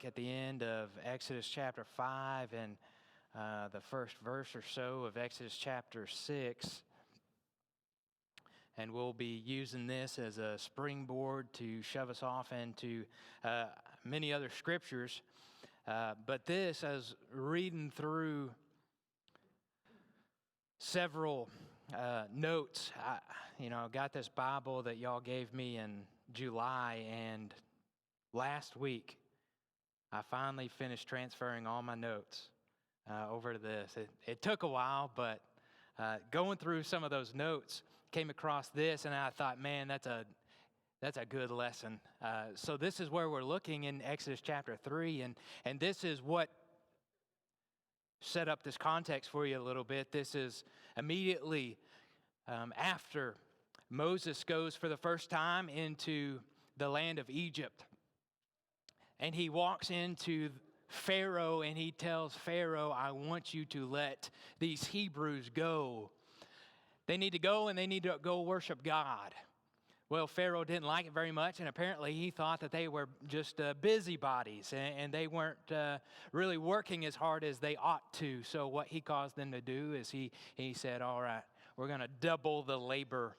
look at the end of Exodus chapter 5 and the first verse or so of Exodus chapter 6. And we'll be using this as a springboard to shove us off into many other scriptures. But this, as reading through several notes, I got this Bible that y'all gave me in July, and last week I finally finished transferring all my notes over to this. It took a while, but going through some of those notes, came across this, and I thought, man, that's a good lesson. So this is where we're looking in Exodus chapter 3, and this is what set up this context for you a little bit. This is immediately after Moses goes for the first time into the land of Egypt, and he walks into Pharaoh, and he tells Pharaoh, I want you to let these Hebrews go. They need to go, and they need to go worship God. Well, Pharaoh didn't like it very much, and apparently he thought that they were just busybodies, and they weren't really working as hard as they ought to. So what he caused them to do is he said, all right, we're going to double the labor.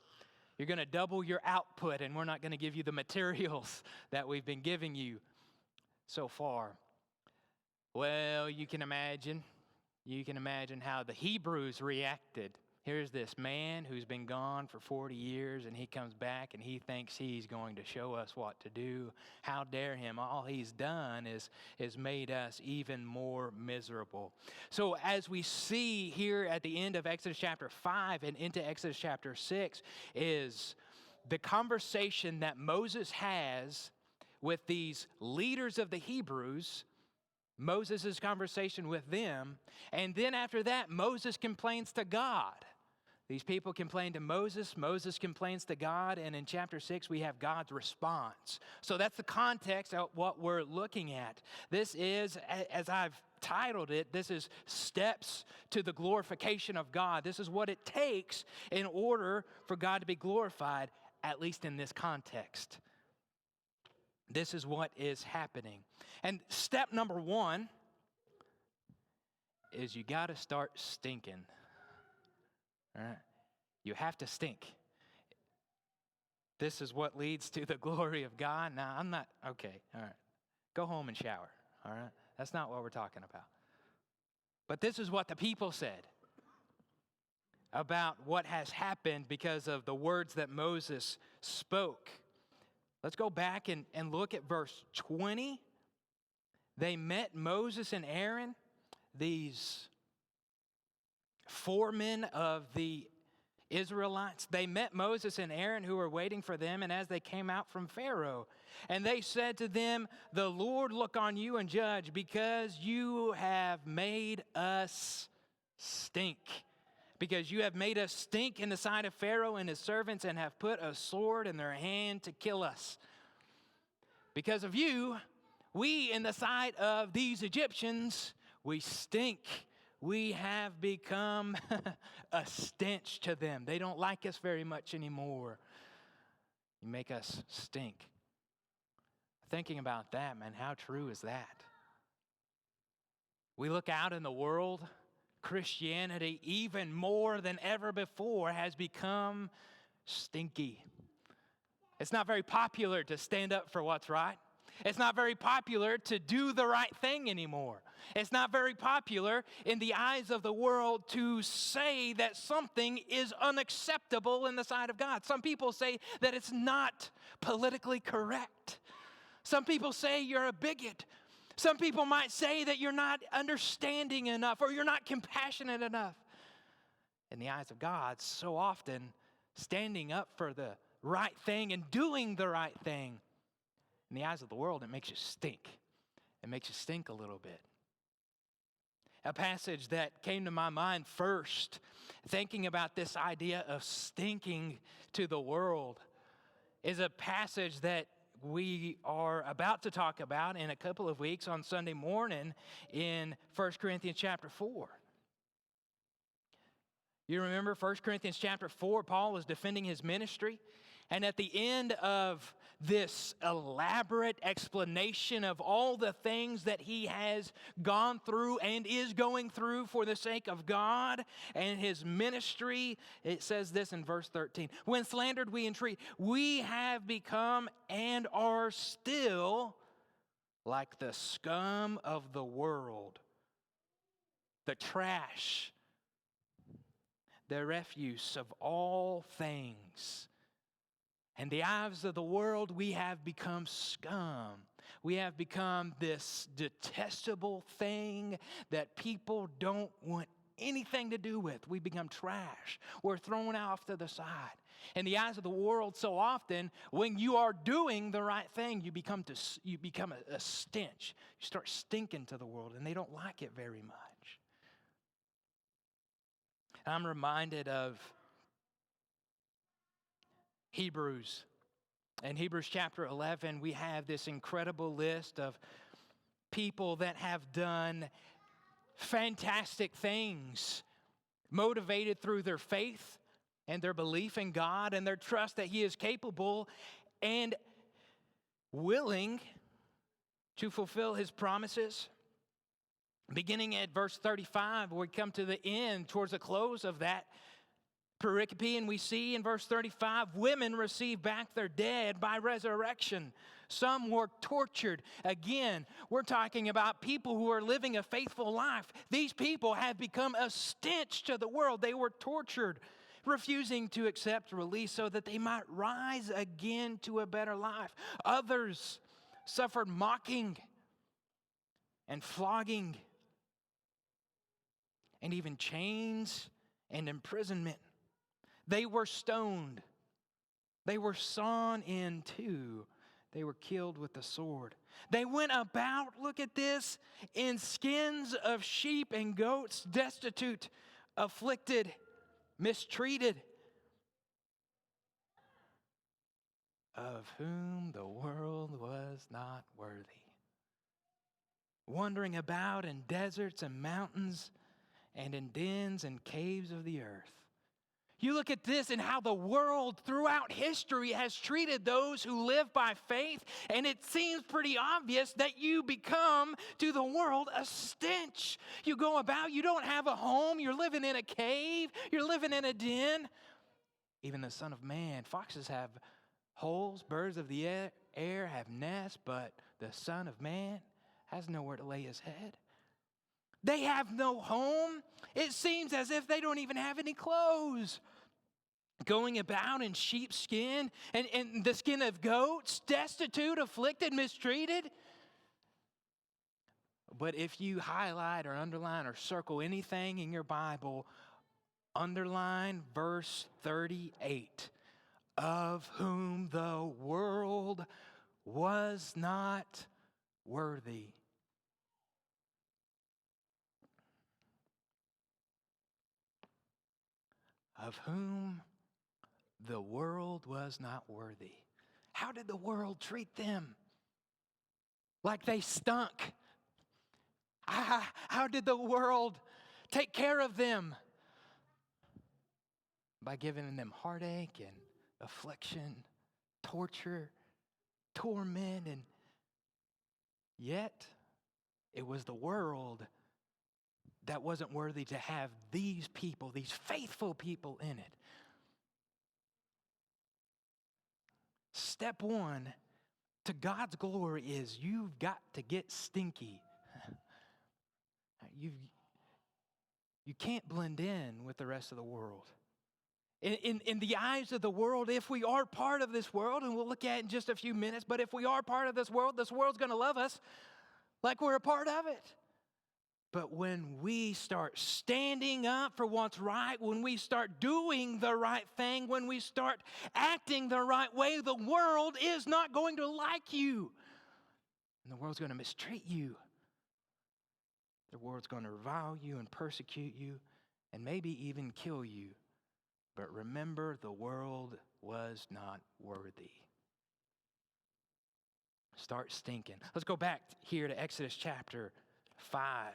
You're going to double your output, and we're not going to give you the materials that we've been giving you so far. Well, you can imagine how the Hebrews reacted. Here's this man who's been gone for 40 years, and he comes back, and he thinks he's going to show us what to do. How dare him? All he's done is made us even more miserable. So as we see here at the end of Exodus chapter 5 and into Exodus chapter 6 is the conversation that Moses has with these leaders of the Hebrews, Moses' conversation with them, and then after that, Moses complains to God. These people complain to Moses, Moses complains to God, and in chapter 6 we have God's response. So that's the context of what we're looking at. This is, as I've titled it, this is steps to the glorification of God. This is what it takes in order for God to be glorified, at least in this context. This is what is happening. And step number 1 is you got to start stinking. All right? You have to stink. This is what leads to the glory of God. Now, I'm not, okay, all right. Go home and shower, all right? That's not what we're talking about. But this is what the people said about what has happened because of the words that Moses spoke. Let's go back and look at verse 20. They met Moses and Aaron, these foremen of the Israelites. They met Moses and Aaron who were waiting for them, and as they came out from Pharaoh, and they said to them, the Lord look on you and judge, because you have made us stink. Because you have made us stink in the sight of Pharaoh and his servants, and have put a sword in their hand to kill us. Because of you, we in the sight of these Egyptians, we stink. We have become a stench to them. They don't like us very much anymore. You make us stink. Thinking about that, man, how true is that? We look out in the world, Christianity, even more than ever before, has become stinky. It's not very popular to stand up for what's right. It's not very popular to do the right thing anymore. It's not very popular in the eyes of the world to say that something is unacceptable in the sight of God. Some people say that it's not politically correct. Some people say you're a bigot. Some people might say that you're not understanding enough or you're not compassionate enough. In the eyes of God, so often standing up for the right thing and doing the right thing, in the eyes of the world, it makes you stink. It makes you stink a little bit. A passage that came to my mind first, thinking about this idea of stinking to the world, is a passage that we are about to talk about in a couple of weeks on Sunday morning in 1 Corinthians chapter 4. You remember 1 Corinthians chapter 4, Paul was defending his ministry. And at the end of this elaborate explanation of all the things that he has gone through and is going through for the sake of God and his ministry, it says this in verse 13. When slandered, we entreat. We have become and are still like the scum of the world, the trash, the refuse of all things. In the eyes of the world, we have become scum. We have become this detestable thing that people don't want anything to do with. We become trash. We're thrown off to the side. In the eyes of the world, so often, when you are doing the right thing, you become a stench. You start stinking to the world, and they don't like it very much. I'm reminded of Hebrews. In Hebrews chapter 11, we have this incredible list of people that have done fantastic things, motivated through their faith and their belief in God and their trust that He is capable and willing to fulfill His promises. Beginning at verse 35, we come to the end, towards the close of that pericope, and we see in verse 35, women receive back their dead by resurrection. Some were tortured. Again, we're talking about people who are living a faithful life. These people have become a stench to the world. They were tortured, refusing to accept release so that they might rise again to a better life. Others suffered mocking and flogging and even chains and imprisonment. They were stoned. They were sawn in two. They were killed with the sword. They went about, look at this, in skins of sheep and goats, destitute, afflicted, mistreated, of whom the world was not worthy. Wandering about in deserts and mountains and in dens and caves of the earth. You look at this and how the world throughout history has treated those who live by faith, and it seems pretty obvious that you become to the world a stench. You go about, you don't have a home, you're living in a cave, you're living in a den. Even the Son of Man, foxes have holes, birds of the air have nests, but the Son of Man has nowhere to lay his head. They have no home. It seems as if they don't even have any clothes. Going about in sheepskin and the skin of goats, destitute, afflicted, mistreated. But if you highlight or underline or circle anything in your Bible, underline verse 38. Of whom the world was not worthy. Of whom the world was not worthy. How did the world treat them? Like they stunk. How did the world take care of them? By giving them heartache and affliction, torture, torment, and yet it was the world that wasn't worthy to have these people, these faithful people in it. Step one to God's glory is you've got to get stinky. You can't blend in with the rest of the world. In the eyes of the world, if we are part of this world, and we'll look at it in just a few minutes, but if we are part of this world's going to love us like we're a part of it. But when we start standing up for what's right, when we start doing the right thing, when we start acting the right way, the world is not going to like you. And the world's going to mistreat you. The world's going to revile you and persecute you and maybe even kill you. But remember, the world was not worthy. Start stinking. Let's go back here to Exodus chapter 5.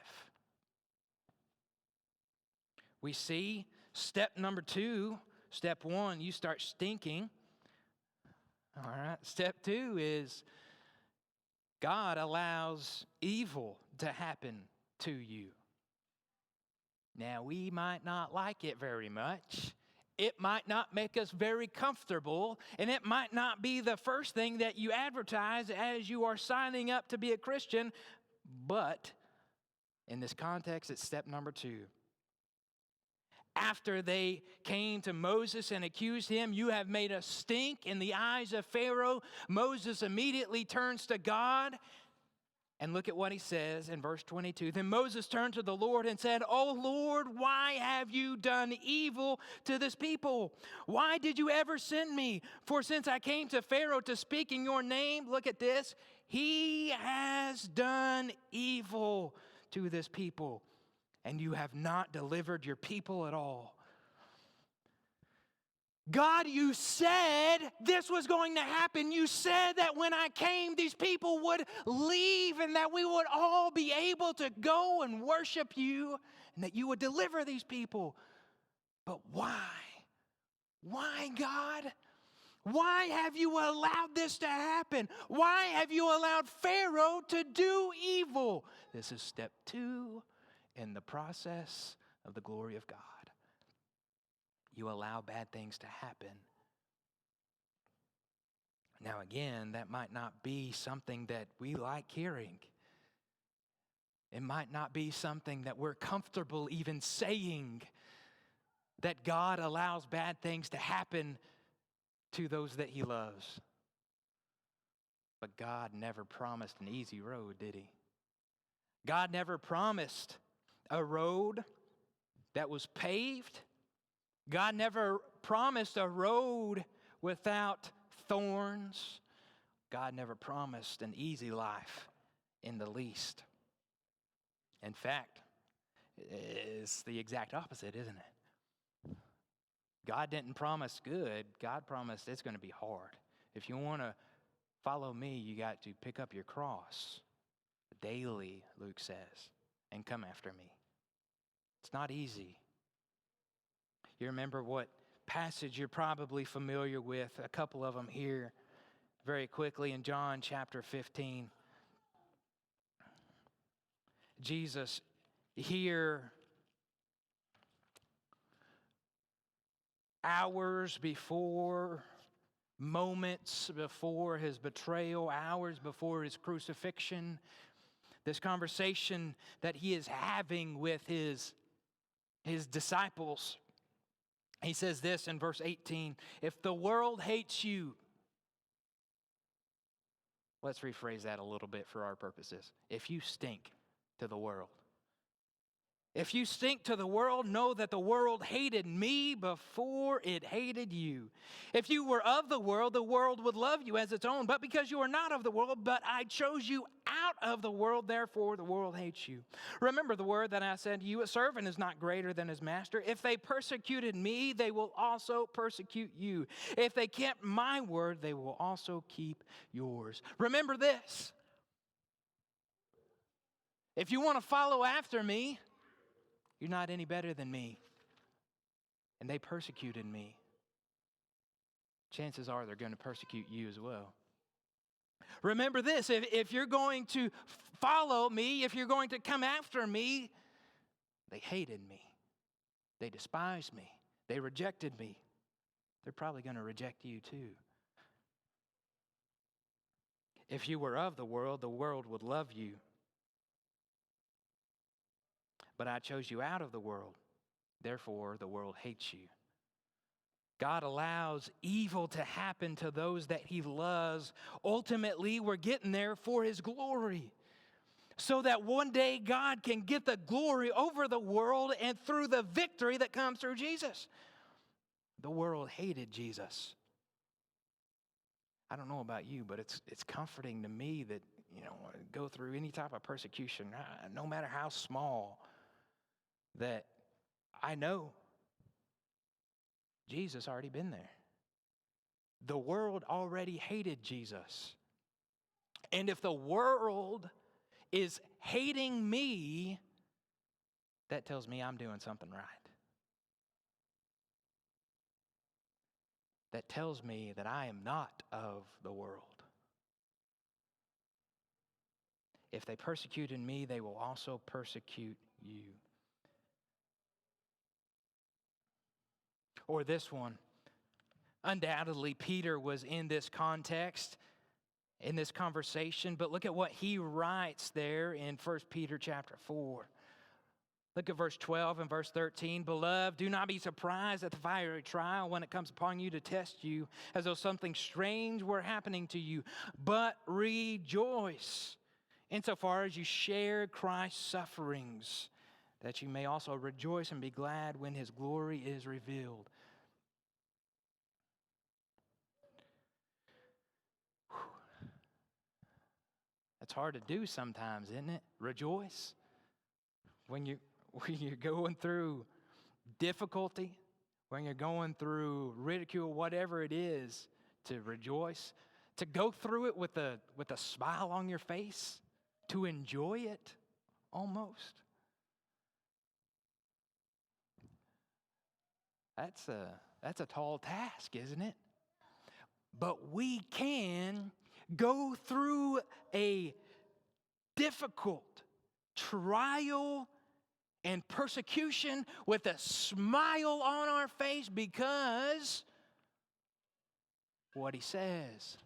We see step number 2, step 1, you start stinking. All right. Step 2 is God allows evil to happen to you. Now, we might not like it very much. It might not make us very comfortable, and it might not be the first thing that you advertise as you are signing up to be a Christian, but in this context, it's step number 2. After they came to Moses and accused him, "You have made a stink in the eyes of Pharaoh," Moses immediately turns to God. And look at what he says in verse 22. Then Moses turned to the Lord and said, "O Lord, why have you done evil to this people? Why did you ever send me? For since I came to Pharaoh to speak in your name," look at this, "he has done evil to this people, and you have not delivered your people at all." God, you said this was going to happen. You said that when I came, these people would leave and that we would all be able to go and worship you and that you would deliver these people. But why? Why, God? Why have you allowed this to happen? Why have you allowed Pharaoh to do evil? This is step 2 in the process of the glory of God. You allow bad things to happen. Now again, that might not be something that we like hearing. It might not be something that we're comfortable even saying, that God allows bad things to happen to those that he loves. But God never promised an easy road, did he? God never promised a road that was paved. God never promised a road without thorns. God never promised an easy life in the least. In fact, it's the exact opposite, isn't it? God didn't promise good. God promised it's going to be hard. If you want to follow me, you got to pick up your cross daily, Luke says, and come after me. It's not easy. You remember what passage you're probably familiar with, a couple of them here very quickly in John chapter 15. Jesus here, hours before, moments before his betrayal, hours before his crucifixion, this conversation that he is having with his disciples. He says this in verse 18, "If the world hates you," let's rephrase that a little bit for our purposes. If you stink to the world. If you stink to the world, know that the world hated me before it hated you. If you were of the world would love you as its own. But because you are not of the world, but I chose you out of the world, therefore the world hates you. Remember the word that I said to you, a servant is not greater than his master. If they persecuted me, they will also persecute you. If they kept my word, they will also keep yours. Remember this. If you want to follow after me, you're not any better than me. And they persecuted me. Chances are they're going to persecute you as well. Remember this, if you're going to follow me, if you're going to come after me, they hated me. They despised me. They rejected me. They're probably going to reject you too. If you were of the world would love you. But I chose you out of the world. Therefore, the world hates you. God allows evil to happen to those that he loves. Ultimately, we're getting there for his glory. So that one day God can get the glory over the world and through the victory that comes through Jesus. The world hated Jesus. I don't know about you, but it's comforting to me that, go through any type of persecution, no matter how small, that I know Jesus already been there. The world already hated Jesus. And if the world is hating me, that tells me I'm doing something right. that tells me that I am not of the world. If they persecuted me, they will also persecute you. Or this one. Undoubtedly, Peter was in this context, in this conversation, but look at what he writes there in 1 Peter chapter 4. Look at verse 12 and verse 13. Beloved, do not be surprised at the fiery trial when it comes upon you to test you, as though something strange were happening to you, but rejoice insofar as you share Christ's sufferings, that you may also rejoice and be glad when his glory is revealed. It's hard to do sometimes, isn't it? Rejoice. When you're going through difficulty, when you're going through ridicule, whatever it is, to rejoice, to go through it with a smile on your face, to enjoy it almost. That's a tall task, isn't it? But we can go through a difficult trial and persecution with a smile on our face because what he says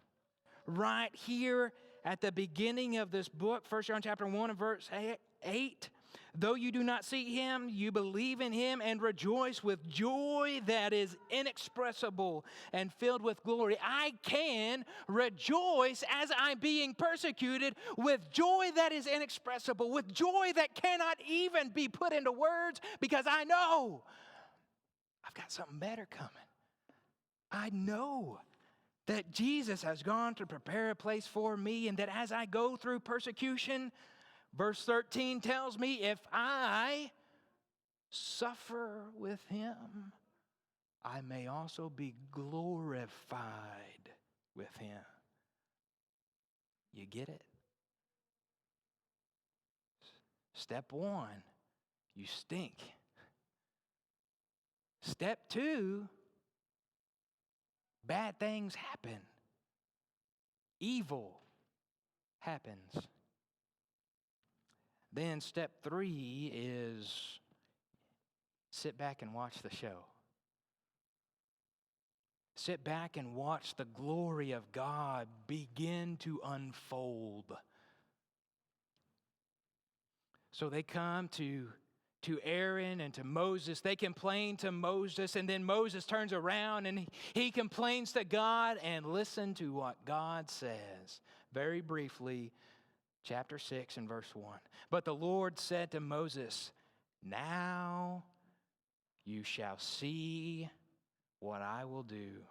right here at the beginning of this book, 1 John chapter 1 and verse 8, though you do not see him, you believe in him and rejoice with joy that is inexpressible and filled with glory. I can rejoice as I'm being persecuted with joy that is inexpressible, with joy that cannot even be put into words, because I know I've got something better coming. I know that Jesus has gone to prepare a place for me, and that as I go through persecution, verse 13 tells me if I suffer with him, I may also be glorified with him. You get it? Step 1, you stink. Step 2, bad things happen. Evil happens. Then step 3 is sit back and watch the show. Sit back and watch the glory of God begin to unfold. So they come to Aaron and to Moses. They complain to Moses, and then Moses turns around and he complains to God, and listen to what God says. Very briefly, chapter 6 and verse 1. But the Lord said to Moses, now you shall see what I will do.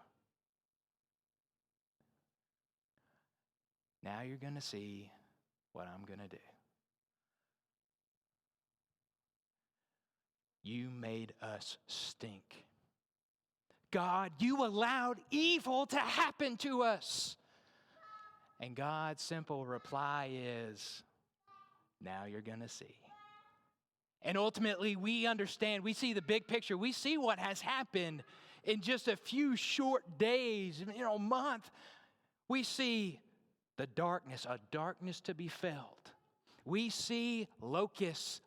Now you're going to see what I'm going to do. You made us stink. God, you allowed evil to happen to us. And God's simple reply is, now you're going to see. And ultimately, we understand, we see the big picture. We see what has happened in just a few short days, month. We see the darkness, a darkness to be felt. We see locusts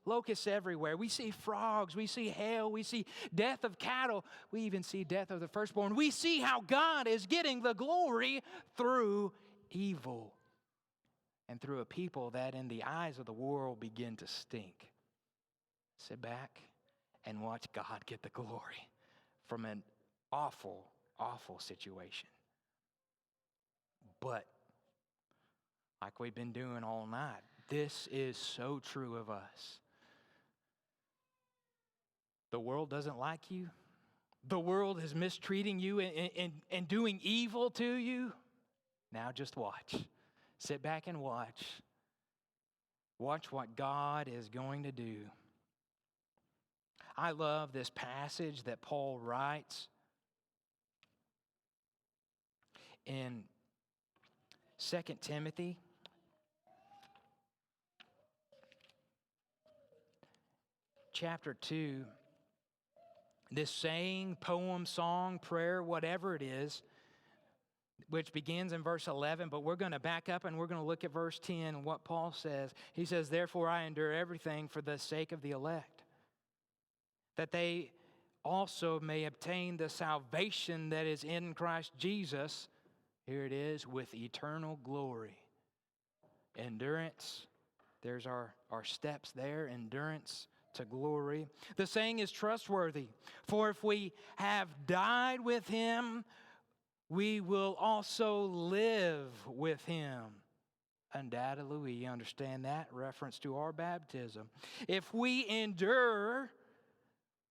everywhere. We see frogs. We see hail. We see death of cattle. We even see death of the firstborn. We see how God is getting the glory through evil and through a people that in the eyes of the world begin to stink. Sit back and watch God get the glory from an awful, awful situation. But like we've been doing all night, this is so true of us. The world doesn't like you. The world is mistreating you and doing evil to you. Now just watch. Sit back and watch. Watch what God is going to do. I love this passage that Paul writes in 2 Timothy chapter 2. This saying, poem, song, prayer, whatever it is, which begins in verse 11, but we're going to back up and we're going to look at verse 10 and what Paul says. He says, "Therefore I endure everything for the sake of the elect, that they also may obtain the salvation that is in Christ Jesus," here it is, "with eternal glory." Endurance, there's our steps there, endurance to glory. The saying is trustworthy, for if we have died with Him, we will also live with Him. Undoubtedly, we understand that reference to our baptism. If we endure,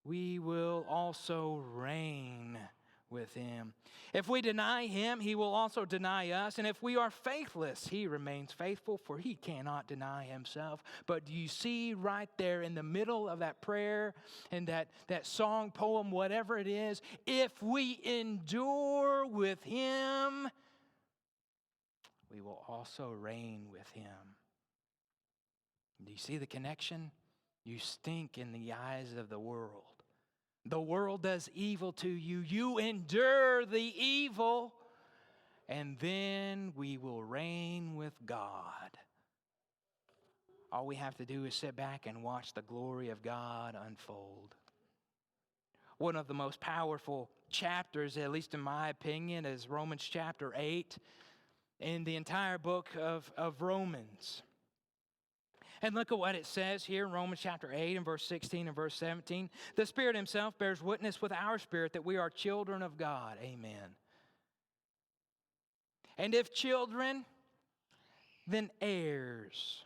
we will also reign with Him. If we deny Him, He will also deny us. And if we are faithless, He remains faithful, for He cannot deny Himself. But do you see right there in the middle of that prayer and that song, poem, whatever it is, if we endure with Him, we will also reign with Him. Do you see the connection? You stink in the eyes of the world. The world does evil to you. You endure the evil, and then we will reign with God. All we have to do is sit back and watch the glory of God unfold. One of the most powerful chapters, at least in my opinion, is Romans chapter 8 in the entire book of Romans. And look at what it says here in Romans chapter 8 and verse 16 and verse 17. "The Spirit Himself bears witness with our spirit that we are children of God." Amen. "And if children, then heirs.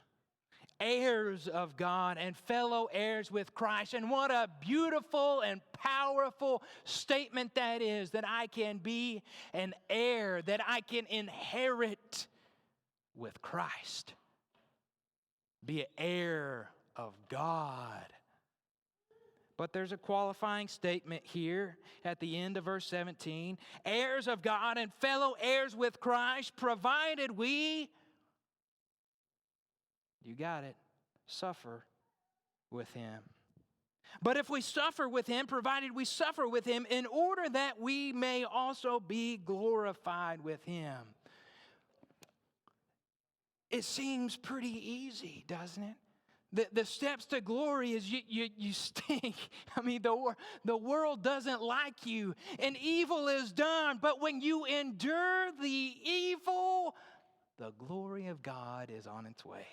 Heirs of God and fellow heirs with Christ." And what a beautiful and powerful statement that is, that I can be an heir, that I can inherit with Christ. Be an heir of God. But there's a qualifying statement here at the end of verse 17. "Heirs of God and fellow heirs with Christ, provided we," you got it, "suffer with Him. But if we suffer with Him, provided we suffer with Him, in order that we may also be glorified with Him." It seems pretty easy, doesn't it? The steps to glory is you stink. I mean, the world doesn't like you, and evil is done. But when you endure the evil, the glory of God is on its way.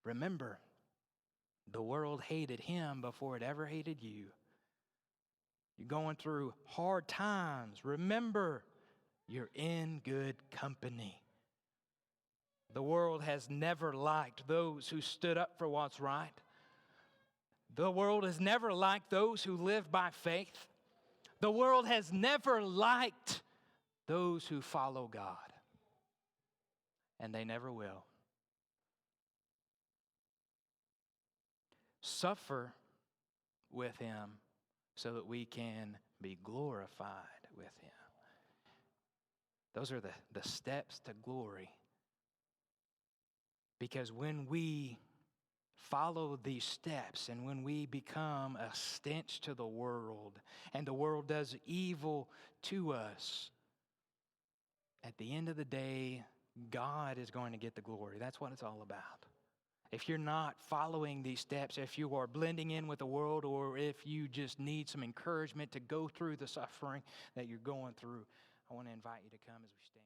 Remember, the world hated Him before it ever hated you. You're going through hard times. Remember, you're in good company. The world has never liked those who stood up for what's right. The world has never liked those who live by faith. The world has never liked those who follow God. And they never will. Suffer with Him so that we can be glorified with Him. Those are the steps to glory. Because when we follow these steps and when we become a stench to the world and the world does evil to us, at the end of the day, God is going to get the glory. That's what it's all about. If you're not following these steps, if you are blending in with the world, or if you just need some encouragement to go through the suffering that you're going through, I want to invite you to come as we stand.